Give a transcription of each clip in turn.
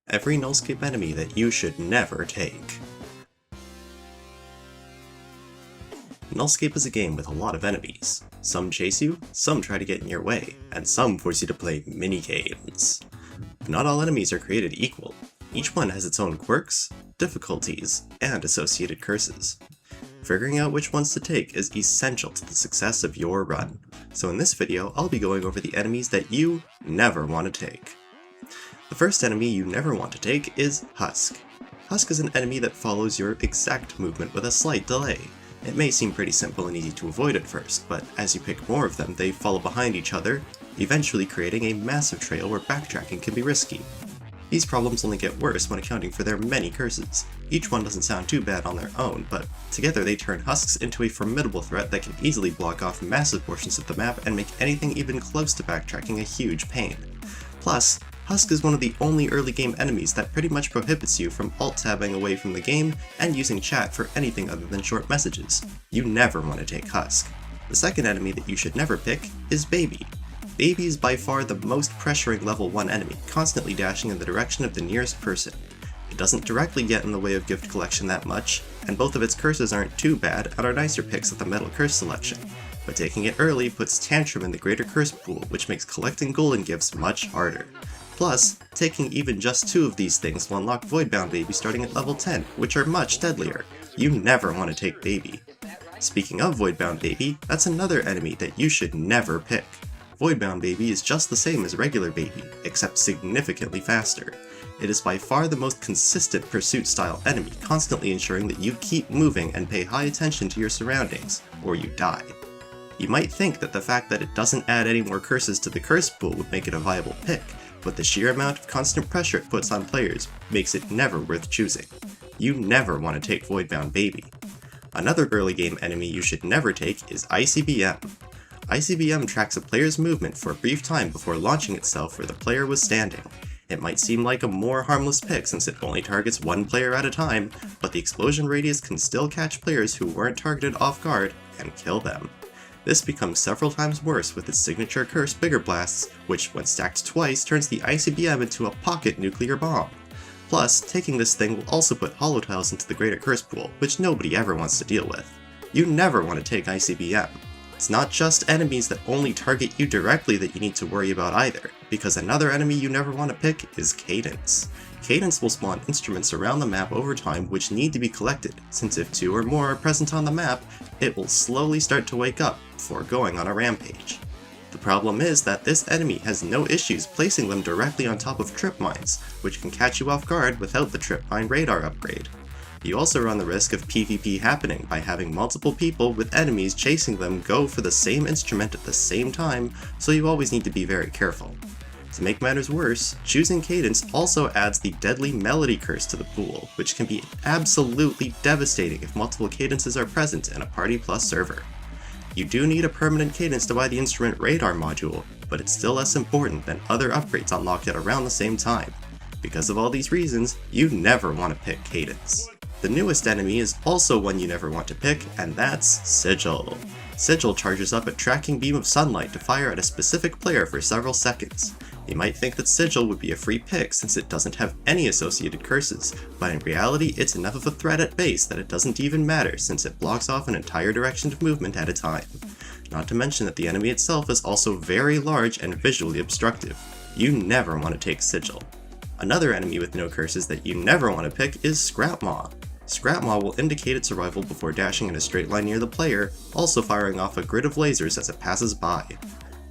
every Nullscape enemy that you should never take. Nullscape is a game with a lot of enemies. Some chase you, some try to get in your way, and some force you to play minigames. Not all enemies are created equal. Each one has its own quirks, difficulties, and associated curses. Figuring out which ones to take is essential to the success of your run. So in this video, I'll be going over the enemies that you never want to take. The first enemy you never want to take is Husk. Husk is an enemy that follows your exact movement with a slight delay. It may seem pretty simple and easy to avoid at first, but as you pick more of them, they follow behind each other, eventually creating a massive trail where backtracking can be risky. These problems only get worse when accounting for their many curses. Each one doesn't sound too bad on their own, but together they turn Husks into a formidable threat that can easily block off massive portions of the map and make anything even close to backtracking a huge pain. Plus, Husk is one of the only early game enemies that pretty much prohibits you from alt-tabbing away from the game and using chat for anything other than short messages. You never want to take Husk. The second enemy that you should never pick is Baby. Baby is by far the most pressuring level 1 enemy, constantly dashing in the direction of the nearest person. It doesn't directly get in the way of gift collection that much, and both of its curses aren't too bad and are nicer picks at the metal curse selection. But taking it early puts Tantrum in the greater curse pool, which makes collecting golden gifts much harder. Plus, taking even just 2 of these things will unlock Voidbound Baby starting at level 10, which are much deadlier. You never want to take Baby. Speaking of Voidbound Baby, that's another enemy that you should never pick. Voidbound Baby is just the same as regular Baby, except significantly faster. It is by far the most consistent pursuit style enemy, constantly ensuring that you keep moving and pay high attention to your surroundings, or you die. You might think that the fact that it doesn't add any more curses to the curse pool would make it a viable pick, but the sheer amount of constant pressure it puts on players makes it never worth choosing. You never want to take Voidbound Baby. Another early game enemy you should never take is ICBM. ICBM tracks a player's movement for a brief time before launching itself where the player was standing. It might seem like a more harmless pick since it only targets one player at a time, but the explosion radius can still catch players who weren't targeted off guard and kill them. This becomes several times worse with its signature curse Bigger Blasts, which when stacked twice turns the ICBM into a pocket nuclear bomb. Plus, taking this thing will also put Hollow Tiles into the greater curse pool, which nobody ever wants to deal with. You never want to take ICBM. It's not just enemies that only target you directly that you need to worry about either, because another enemy you never want to pick is Cadence. Cadence will spawn instruments around the map over time which need to be collected, since if 2 or more are present on the map, it will slowly start to wake up before going on a rampage. The problem is that this enemy has no issues placing them directly on top of trip mines, which can catch you off guard without the trip mine radar upgrade. You also run the risk of PvP happening by having multiple people with enemies chasing them go for the same instrument at the same time, so you always need to be very careful. To make matters worse, choosing Cadence also adds the deadly Melody curse to the pool, which can be absolutely devastating if multiple Cadences are present in a Party Plus server. You do need a permanent Cadence to buy the Instrument Radar module, but it's still less important than other upgrades unlocked at around the same time. Because of all these reasons, you never want to pick Cadence. The newest enemy is also one you never want to pick, and that's Sigil. Sigil charges up a tracking beam of sunlight to fire at a specific player for several seconds. You might think that Sigil would be a free pick since it doesn't have any associated curses, but in reality it's enough of a threat at base that it doesn't even matter since it blocks off an entire direction of movement at a time. Not to mention that the enemy itself is also very large and visually obstructive. You never want to take Sigil. Another enemy with no curses that you never want to pick is Scrapmaw. Scrapmaw will indicate its arrival before dashing in a straight line near the player, also firing off a grid of lasers as it passes by.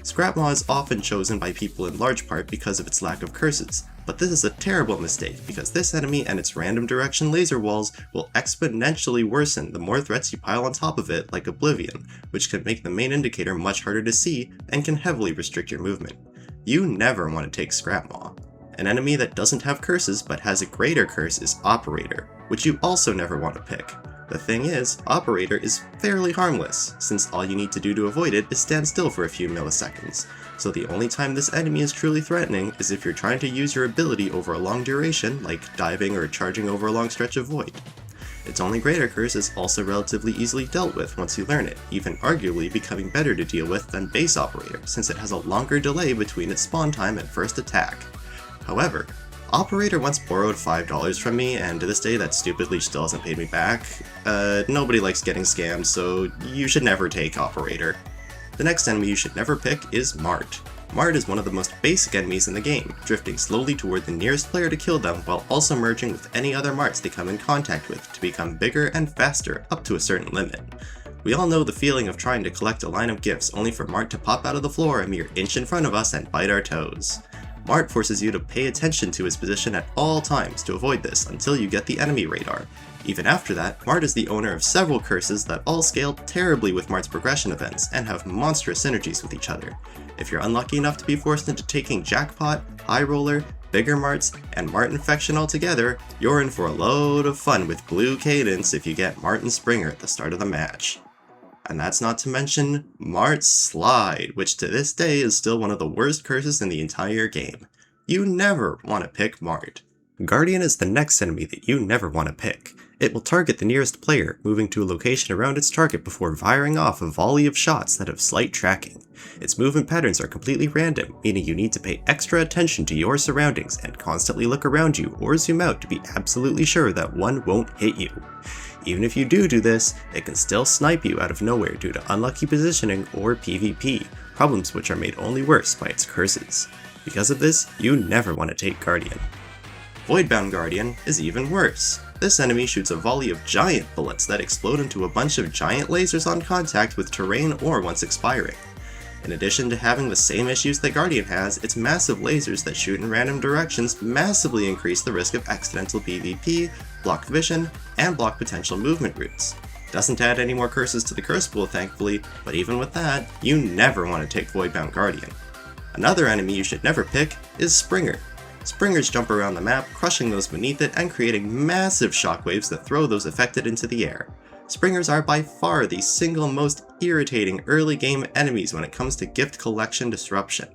Scrapmaw is often chosen by people in large part because of its lack of curses, but this is a terrible mistake because this enemy and its random direction laser walls will exponentially worsen the more threats you pile on top of it, like Oblivion, which can make the main indicator much harder to see and can heavily restrict your movement. You never want to take Scrapmaw. An enemy that doesn't have curses but has a greater curse is Operator, which you also never want to pick. The thing is, Operator is fairly harmless, since all you need to do to avoid it is stand still for a few milliseconds, so the only time this enemy is truly threatening is if you're trying to use your ability over a long duration, like diving or charging over a long stretch of void. Its only greater curse is also relatively easily dealt with once you learn it, even arguably becoming better to deal with than Base Operator, since it has a longer delay between its spawn time and first attack. However, Operator once borrowed $5 from me, and to this day that stupidly still hasn't paid me back. Nobody likes getting scammed, so you should never take Operator. The next enemy you should never pick is Mart. Mart is one of the most basic enemies in the game, drifting slowly toward the nearest player to kill them while also merging with any other Marts they come in contact with to become bigger and faster up to a certain limit. We all know the feeling of trying to collect a line of gifts only for Mart to pop out of the floor a mere inch in front of us and bite our toes. Mart forces you to pay attention to his position at all times to avoid this until you get the enemy radar. Even after that, Mart is the owner of several curses that all scale terribly with Mart's progression events and have monstrous synergies with each other. If you're unlucky enough to be forced into taking Jackpot, High Roller, Bigger Marts, and Mart Infection all together, you're in for a load of fun with Blue Cadence if you get Mart and Springer at the start of the match. And that's not to mention Mart Slide, which to this day is still one of the worst curses in the entire game. You never want to pick Mart. Guardian is the next enemy that you never want to pick. It will target the nearest player, moving to a location around its target before firing off a volley of shots that have slight tracking. Its movement patterns are completely random, meaning you need to pay extra attention to your surroundings and constantly look around you or zoom out to be absolutely sure that one won't hit you. Even if you do this, it can still snipe you out of nowhere due to unlucky positioning or PvP, problems which are made only worse by its curses. Because of this, you never want to take Guardian. Voidbound Guardian is even worse. This enemy shoots a volley of giant bullets that explode into a bunch of giant lasers on contact with terrain or once expiring. In addition to having the same issues that Guardian has, its massive lasers that shoot in random directions massively increase the risk of accidental PvP, blocked vision, and block potential movement routes. Doesn't add any more curses to the curse pool thankfully, but even with that, you never want to take Voidbound Guardian. Another enemy you should never pick is Springer. Springers jump around the map, crushing those beneath it and creating massive shockwaves that throw those affected into the air. Springers are by far the single most irritating early game enemies when it comes to gift collection disruption.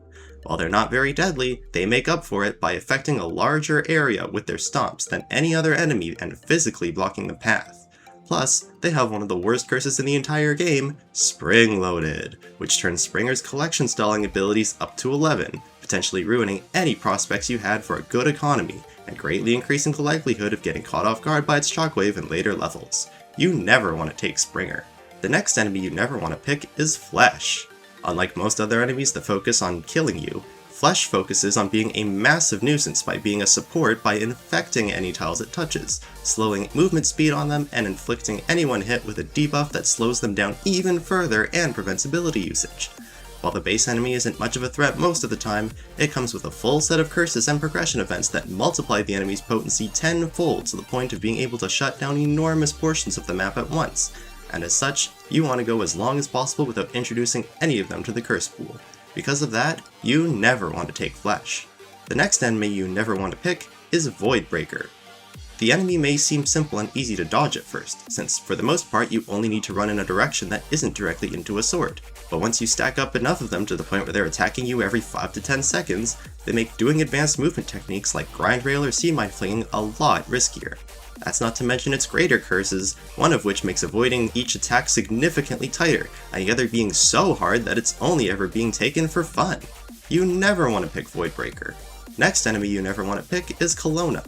While they're not very deadly, they make up for it by affecting a larger area with their stomps than any other enemy and physically blocking the path. Plus, they have one of the worst curses in the entire game, Spring Loaded, which turns Springer's collection stalling abilities up to 11, potentially ruining any prospects you had for a good economy, and greatly increasing the likelihood of getting caught off guard by its shockwave in later levels. You never want to take Springer. The next enemy you never want to pick is Flesh. Unlike most other enemies that focus on killing you, Flesh focuses on being a massive nuisance by being a support by infecting any tiles it touches, slowing movement speed on them and inflicting anyone hit with a debuff that slows them down even further and prevents ability usage. While the base enemy isn't much of a threat most of the time, it comes with a full set of curses and progression events that multiply the enemy's potency tenfold to the point of being able to shut down enormous portions of the map at once, and as such, you want to go as long as possible without introducing any of them to the curse pool. Because of that, you never want to take Flesh. The next enemy you never want to pick is Voidbreaker. The enemy may seem simple and easy to dodge at first, since for the most part you only need to run in a direction that isn't directly into a sword. But once you stack up enough of them to the point where they're attacking you every 5 to 10 seconds, they make doing advanced movement techniques like Grind Rail or Sea Mine Flinging a lot riskier. That's not to mention its greater curses, one of which makes avoiding each attack significantly tighter, and the other being so hard that it's only ever being taken for fun. You never want to pick Voidbreaker. Next enemy you never want to pick is Kelowna.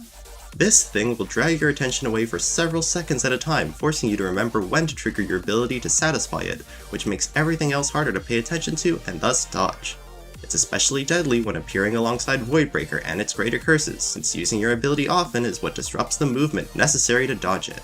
This thing will drag your attention away for several seconds at a time, forcing you to remember when to trigger your ability to satisfy it, which makes everything else harder to pay attention to and thus dodge. It's especially deadly when appearing alongside Voidbreaker and its greater curses, since using your ability often is what disrupts the movement necessary to dodge it.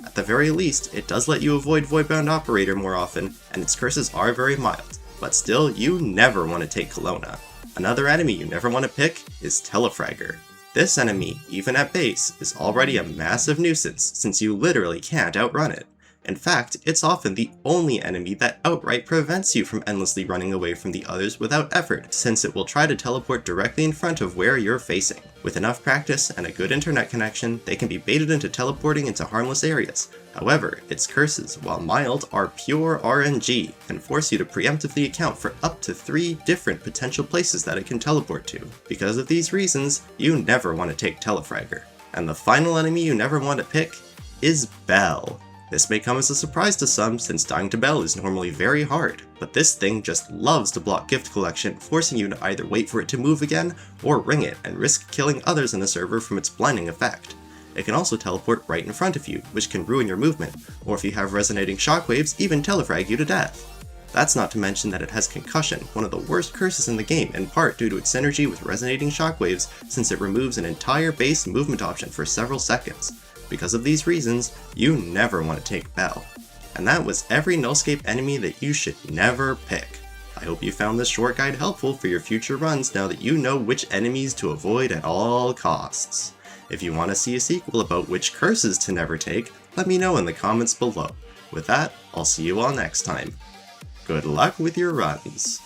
At the very least, it does let you avoid Voidbound Operator more often, and its curses are very mild, but still, you never want to take Kelowna. Another enemy you never want to pick is Telefragger. This enemy, even at base, is already a massive nuisance since you literally can't outrun it. In fact, it's often the only enemy that outright prevents you from endlessly running away from the others without effort, since it will try to teleport directly in front of where you're facing. With enough practice and a good internet connection, they can be baited into teleporting into harmless areas. However, its curses, while mild, are pure RNG, and force you to preemptively account for up to 3 different potential places that it can teleport to. Because of these reasons, you never want to take Telefragger. And the final enemy you never want to pick is Bell. This may come as a surprise to some since dying to Bell is normally very hard, but this thing just loves to block gift collection, forcing you to either wait for it to move again, or ring it and risk killing others in the server from its blinding effect. It can also teleport right in front of you, which can ruin your movement, or if you have resonating shockwaves, even telefrag you to death. That's not to mention that it has concussion, one of the worst curses in the game, in part due to its synergy with resonating shockwaves since it removes an entire base movement option for several seconds. Because of these reasons, you never want to take Bell. And that was every Nullscape enemy that you should never pick. I hope you found this short guide helpful for your future runs now that you know which enemies to avoid at all costs. If you want to see a sequel about which curses to never take, let me know in the comments below. With that, I'll see you all next time. Good luck with your runs!